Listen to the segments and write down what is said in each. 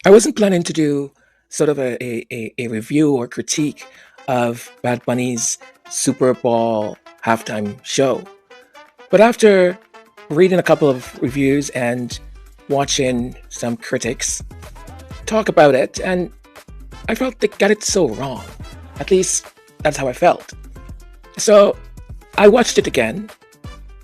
I wasn't planning to do sort of a review or critique of Bad Bunny's Super Bowl halftime show. But after reading a couple of reviews and watching some critics talk about it, and I felt they got it so wrong. At least that's how I felt. So I watched it again,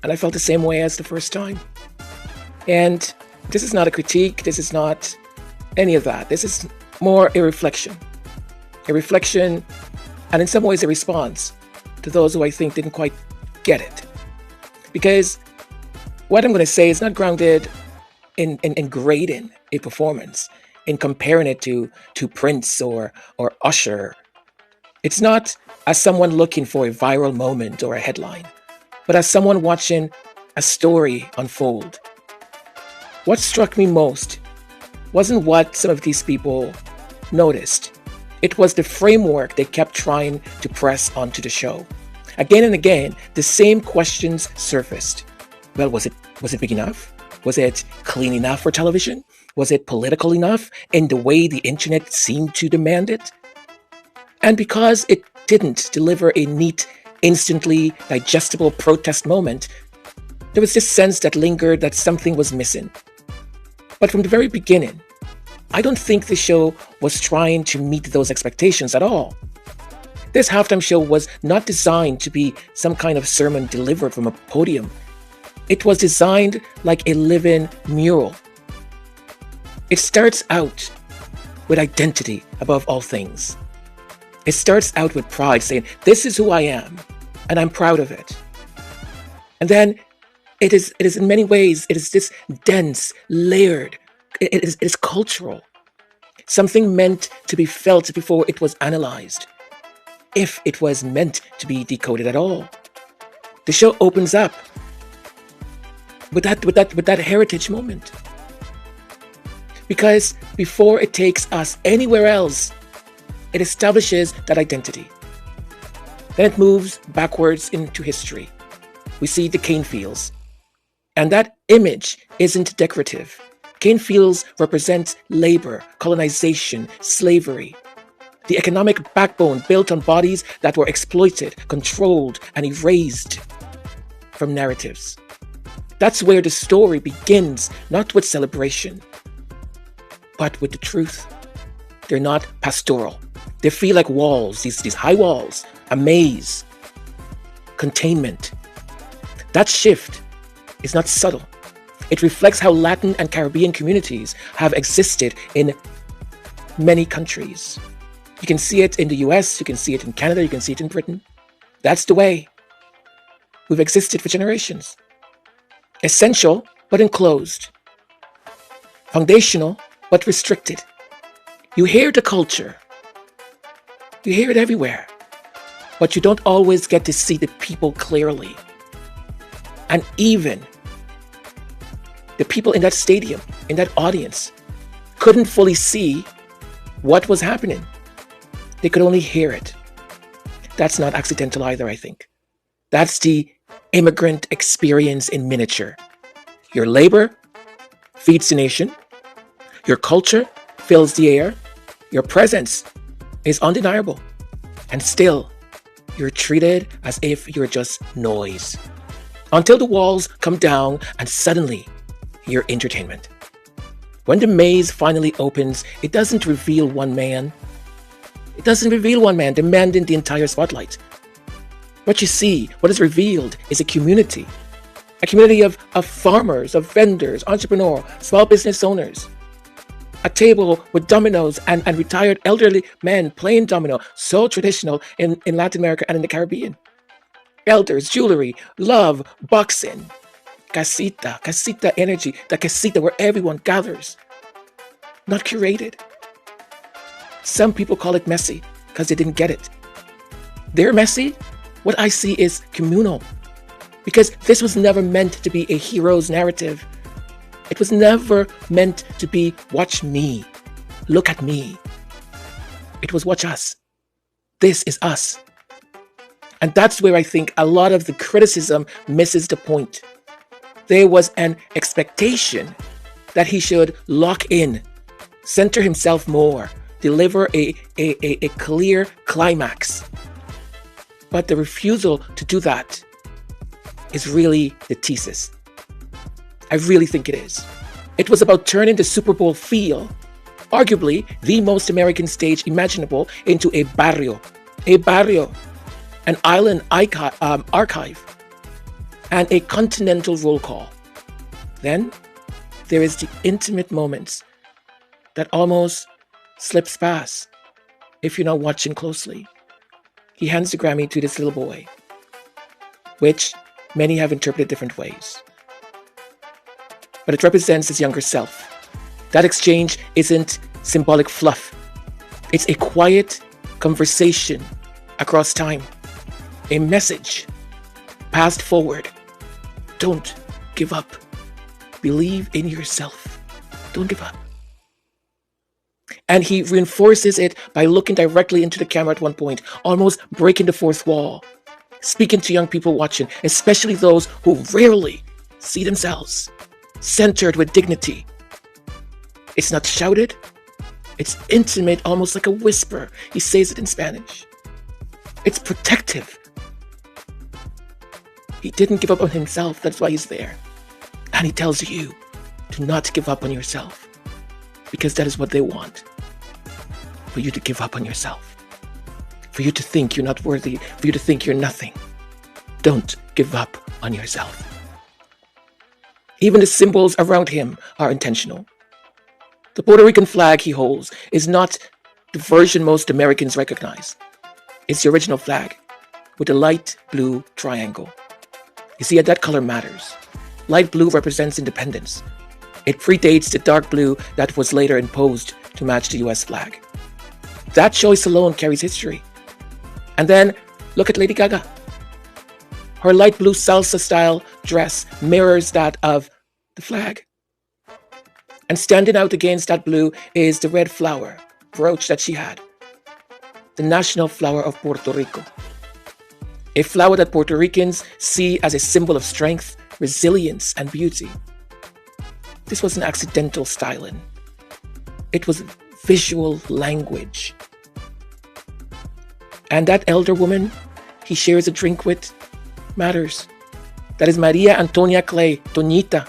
and I felt the same way as the first time. And this is not a critique, this is not any of that. This is more a reflection, and in some ways a response to those who I think didn't quite get it. Because what I'm going to say is not grounded in grading a performance, in comparing it to Prince or Usher. It's not as someone looking for a viral moment or a headline, but as someone watching a story unfold. What struck me most wasn't what some of these people noticed. It was the framework they kept trying to press onto the show. Again and again, the same questions surfaced. Well, was it big enough? Was it clean enough for television? Was it political enough in the way the internet seemed to demand it? And because it didn't deliver a neat, instantly digestible protest moment, there was this sense that lingered that something was missing. But from the very beginning, I don't think the show was trying to meet those expectations at all. This halftime show was not designed to be some kind of sermon delivered from a podium. It was designed like a living mural. It starts out with identity above all things. It starts out with pride, saying, "This is who I am, and I'm proud of it." And then it is in many ways, it is this dense, layered, it is cultural. Something meant to be felt before it was analyzed, if it was meant to be decoded at all. The show opens up with that heritage moment. Because before it takes us anywhere else, it establishes that identity. Then it moves backwards into history. We see the cane fields. And that image isn't decorative. Cane fields represent labor, colonization, slavery. The economic backbone built on bodies that were exploited, controlled, and erased from narratives. That's where the story begins, not with celebration, but with the truth. They're not pastoral. They feel like walls, these high walls, a maze, containment. That shift is not subtle. It reflects how Latin and Caribbean communities have existed in many countries. You can see it in the US, you can see it in Canada, you can see it in Britain. That's the way we've existed for generations. Essential, but enclosed. Foundational, but restricted. You hear the culture. You hear it everywhere. But you don't always get to see the people clearly. And even the people in that stadium, in that audience, couldn't fully see what was happening. They could only hear it. That's not accidental either, I think. That's the immigrant experience in miniature. Your labor feeds the nation. Your culture fills the air. Your presence is undeniable. And still, you're treated as if you're just noise. Until the walls come down and suddenly you're entertainment. When the maze finally opens, it doesn't reveal one man. It doesn't reveal one man demanding the entire spotlight. What you see, what is revealed, is a community of farmers, of vendors, entrepreneurs, small business owners. A table with dominoes and retired elderly men playing domino, so traditional in Latin America and in the Caribbean. Elders, jewelry, love, boxing, casita energy, the casita where everyone gathers. Not curated. Some people call it messy because they didn't get it. They're messy. What I see is communal. Because this was never meant to be a hero's narrative. It was never meant to be, watch me, look at me. It was, watch us. This is us. And that's where I think a lot of the criticism misses the point. There was an expectation that he should lock in center himself more, deliver a clear climax. But the refusal to do that is really the thesis. I really think it is. It was about turning the Super Bowl feel, arguably the most American stage imaginable, into a barrio, an island archive, and a continental roll call. Then there is the intimate moments that almost slips past if you're not watching closely. He hands the Grammy to this little boy, which many have interpreted different ways. But it represents his younger self. That exchange isn't symbolic fluff. It's a quiet conversation across time, a message passed forward. Don't give up. Believe in yourself. Don't give up. And he reinforces it by looking directly into the camera at one point, almost breaking the fourth wall, speaking to young people watching, especially those who rarely see themselves centered with dignity. It's not shouted, it's intimate, almost like a whisper. He says it in Spanish. It's protective. He didn't give up on himself, that's why he's there. And he tells you to not give up on yourself, because that is what they want. For you to give up on yourself. For you to think you're not worthy, for you to think you're nothing. Don't give up on yourself. Even the symbols around him are intentional. The Puerto Rican flag he holds is not the version most Americans recognize. It's the original flag with a light blue triangle. You see, that color matters. Light blue represents independence. It predates the dark blue that was later imposed to match the US flag. That choice alone carries history. And then look at Lady Gaga. Her light blue salsa-style dress mirrors that of the flag. And standing out against that blue is the red flower brooch that she had, the national flower of Puerto Rico. A flower that Puerto Ricans see as a symbol of strength, resilience, and beauty. This wasn't accidental styling. It was visual language. And that elder woman he shares a drink with matters. That is Maria Antonia Clay, Toñita.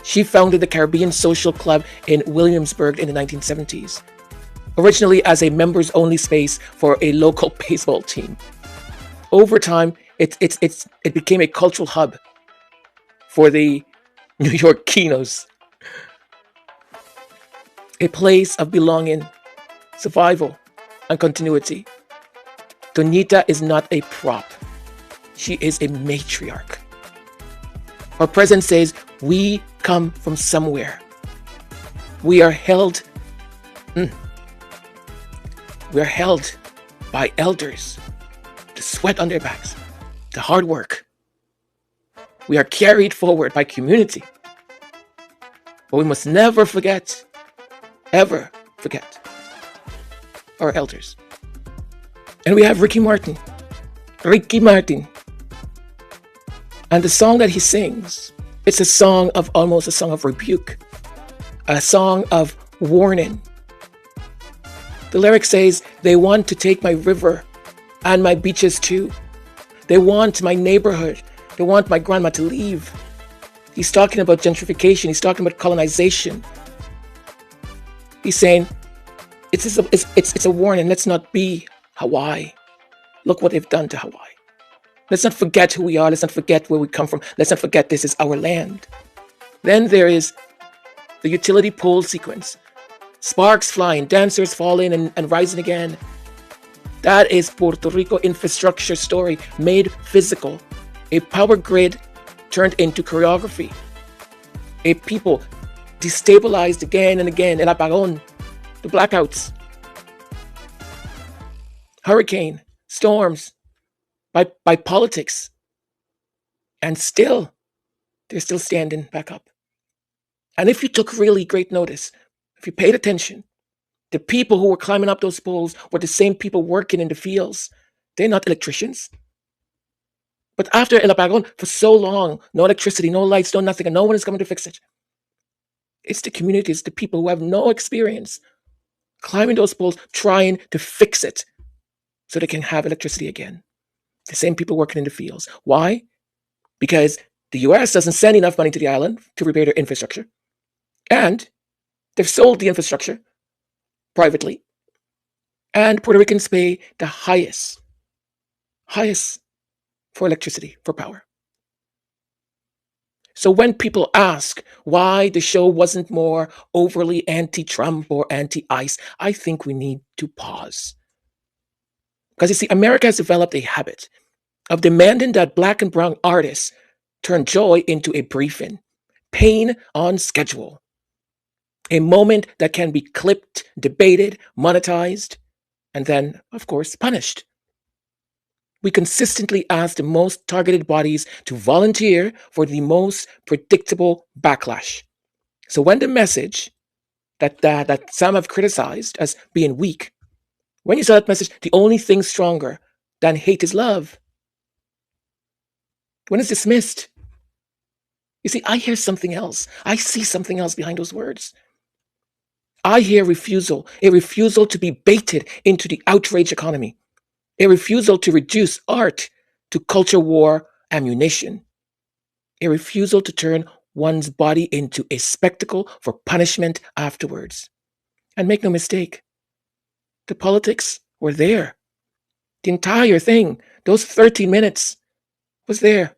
She founded the Caribbean Social Club in Williamsburg in the 1970s, originally as a members-only space for a local baseball team. Over time, it became a cultural hub for the New Yorkinos, a place of belonging, survival, and continuity. Toñita is not a prop. She is a matriarch. Her presence says, we come from somewhere. We are held by elders, the sweat on their backs, the hard work. We are carried forward by community. But we must never forget, ever forget, our elders. And we have Ricky Martin. And the song that he sings, it's a song of rebuke, a song of warning. The lyric says, they want to take my river and my beaches too. They want my neighborhood. They want my grandma to leave. He's talking about gentrification. He's talking about colonization. He's saying, it's a warning. Let's not be Hawaii. Look what they've done to Hawaii. Let's not forget who we are. Let's not forget where we come from. Let's not forget this is our land. Then there is the utility pole sequence. Sparks flying, dancers falling and rising again. That is Puerto Rico infrastructure story made physical. A power grid turned into choreography. A people destabilized again and again. El apagón, the blackouts. Hurricane, storms, by politics. And still, they're still standing back up. And if you took really great notice, if you paid attention, the people who were climbing up those poles were the same people working in the fields. They're not electricians. But after El Apagón, for so long, no electricity, no lights, no nothing, and no one is coming to fix it. It's the communities, the people who have no experience climbing those poles, trying to fix it so they can have electricity again. The same people working in the fields. Why? Because the US doesn't send enough money to the island to repair their infrastructure. And they've sold the infrastructure privately. And Puerto Ricans pay the highest for electricity, for power. So when people ask why the show wasn't more overly anti-Trump or anti-ICE, I think we need to pause. Because you see, America has developed a habit of demanding that black and brown artists turn joy into a briefing, pain on schedule, a moment that can be clipped, debated, monetized, and then, of course, punished. We consistently ask the most targeted bodies to volunteer for the most predictable backlash. So when the message that some have criticized as being weak, when you saw that message, the only thing stronger than hate is love, when it's dismissed, you see, I hear something else. I see something else behind those words. I hear refusal, a refusal to be baited into the outrage economy, a refusal to reduce art to culture war ammunition, a refusal to turn one's body into a spectacle for punishment afterwards. And make no mistake, the politics were there. The entire thing, those 13 minutes, was there.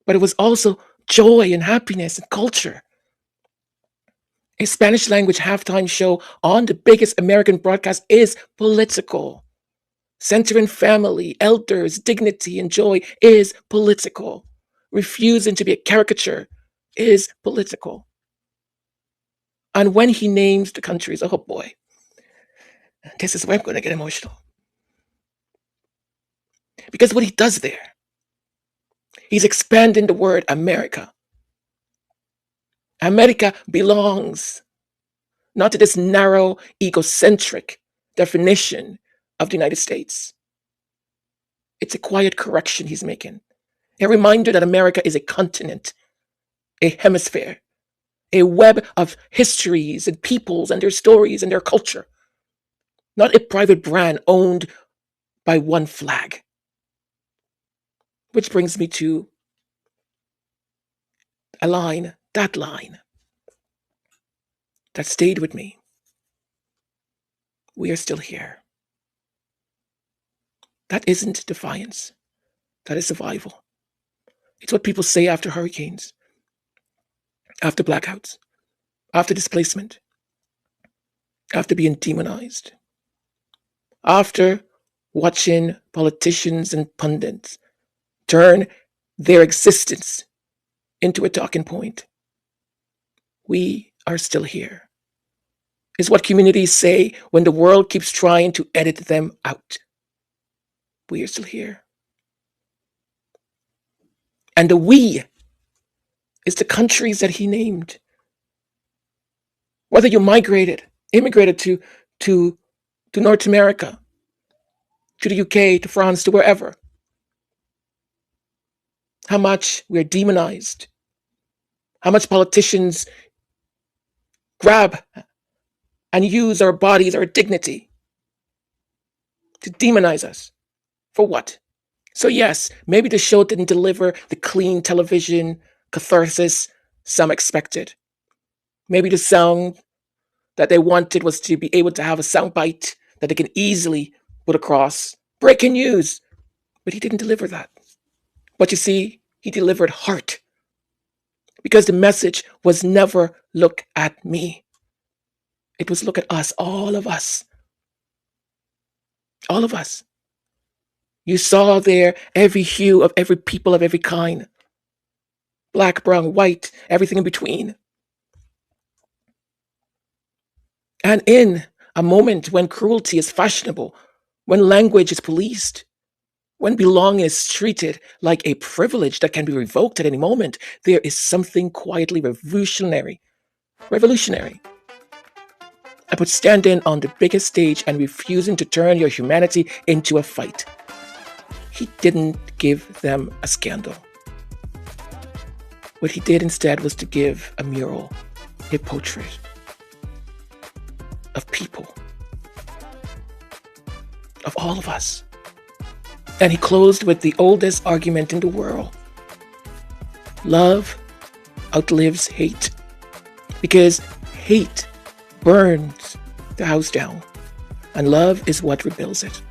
But it was also joy and happiness and culture. A Spanish language halftime show on the biggest American broadcast is political. Centering family, elders, dignity, and joy is political. Refusing to be a caricature is political. And when he names the countries, oh boy, this is where I'm going to get emotional. Because what he does there, he's expanding the word America. America belongs not to this narrow, egocentric definition of the United States. It's a quiet correction he's making. A reminder that America is a continent, a hemisphere, a web of histories and peoples and their stories and their culture, not a private brand owned by one flag. Which brings me to a line, that line, that stayed with me. We are still here. That isn't defiance. That is survival. It's what people say after hurricanes, after blackouts, after displacement, after being demonized, after watching politicians and pundits turn their existence into a talking point. We are still here. Is what communities say when the world keeps trying to edit them out. We are still here. And the we is the countries that he named. Whether you immigrated to North America, to the UK, to France, to wherever. How much we're demonized. How much politicians grab and use our bodies, our dignity, to demonize us. For what? So yes, maybe the show didn't deliver the clean television catharsis some expected. Maybe the sound that they wanted was to be able to have a sound bite that they can easily put across. Breaking news. But he didn't deliver that. But you see, he delivered heart. Because the message was never look at me. It was look at us, all of us. All of us. You saw there every hue of every people of every kind. Black, brown, white, everything in between. And in a moment when cruelty is fashionable, when language is policed, when belonging is treated like a privilege that can be revoked at any moment, there is something quietly revolutionary about standing on the biggest stage and refusing to turn your humanity into a fight. He didn't give them a scandal. What he did instead was to give a mural, a portrait of people, of all of us. And he closed with the oldest argument in the world. Love outlives hate, because hate burns the house down, and love is what rebuilds it.